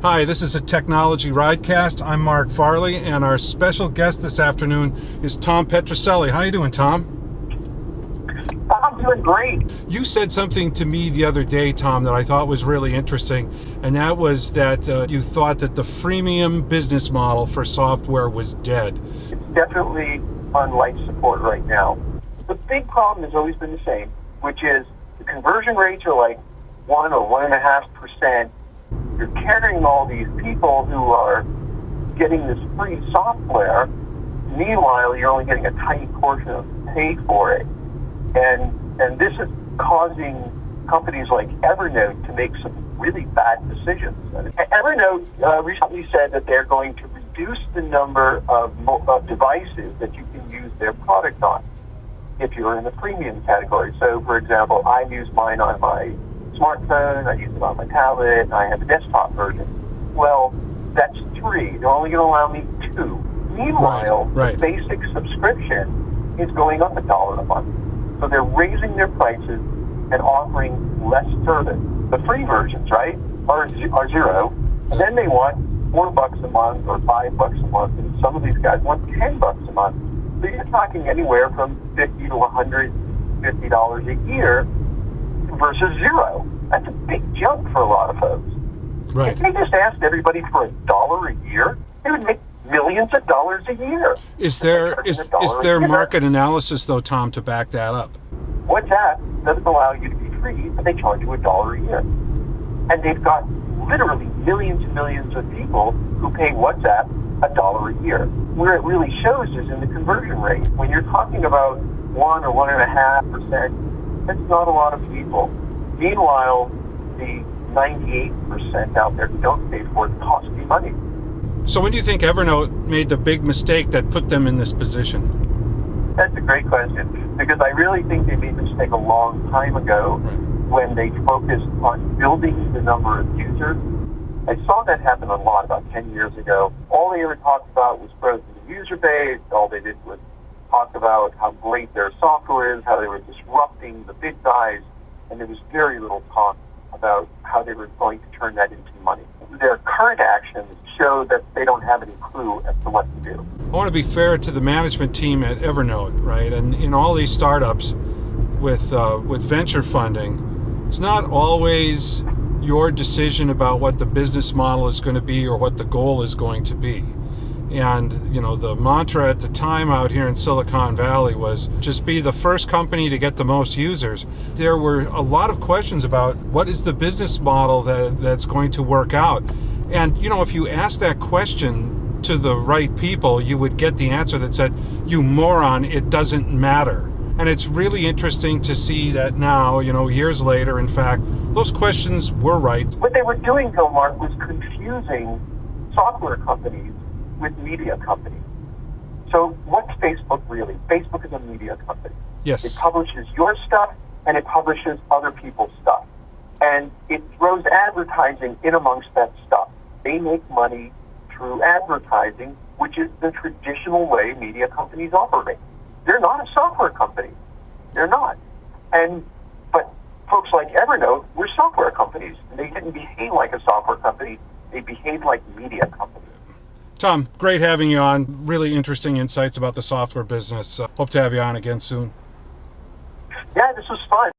Hi, this is a Technology Ridecast. I'm Marc Farley, and our special guest this afternoon is Tom Petrocelli. How you doing, Tom? I'm doing great. You said something to me the other day, Tom, that I thought was really interesting, and that was that you thought that the freemium business model for software was dead. It's definitely on life support right now. The big problem has always been the same, which is the conversion rates are like 1 or 1.5%. You're carrying all these people who are getting this free software. Meanwhile, you're only getting a tiny portion of pay for it. And this is causing companies like Evernote to make some really bad decisions. Evernote recently said that they're going to reduce the number of devices that you can use their product on if you're in the premium category. So, for example, I use mine on my smartphone, I use it on my tablet, and I have a desktop version. Well, that's 3. They're only going to allow me 2. Meanwhile, Right. the basic subscription is going up $1 a month. So they're raising their prices and offering less service. The free versions, right, are 0. And then they want $4 a month or $5 a month, and some of these guys want $10 a month. So you're talking anywhere from $50 to $150 a year versus 0. That's a big jump for a lot of folks. Right. If they just asked everybody for $1 a year, they would make millions of dollars a year. Is there market analysis, though, Tom, to back that up? WhatsApp doesn't allow you to be free, but they charge you $1 a year. And they've got literally millions and millions of people who pay WhatsApp $1 a year. Where it really shows is in the conversion rate. When you're talking about 1 or 1.5%, that's not a lot of people. Meanwhile, the 98% out there who don't pay for it cost me money. So when do you think Evernote made the big mistake that put them in this position? That's a great question, because I really think they made the mistake a long time ago when they focused on building the number of users. I saw that happen a lot about 10 years ago. All they ever talked about was growth in the user base. All they did was talk about how great their software is, how they were disrupting the big guys, and there was very little talk about how they were going to turn that into money. Their current actions show that they don't have any clue as to what to do. I want to be fair to the management team at Evernote, right? And in all these startups with venture funding, it's not always your decision about what the business model is going to be or what the goal is going to be. And, you know, the mantra at the time out here in Silicon Valley was just be the first company to get the most users. There were a lot of questions about what is the business model that's going to work out. And, you know, if you ask that question to the right people, you would get the answer that said, you moron, it doesn't matter. And it's really interesting to see that now, you know, years later, in fact, those questions were right. What they were doing, though, Mark, was confusing software companies with media companies. So what's Facebook really? Facebook is a media company. Yes. It publishes your stuff and it publishes other people's stuff. And it throws advertising in amongst that stuff. They make money through advertising, which is the traditional way media companies operate. They're not a software company. They're not. But folks like Evernote were software companies. And they didn't behave like a software company. They behaved like media companies. Tom, great having you on. Really interesting insights about the software business. Hope to have you on again soon. Yeah, this was fun.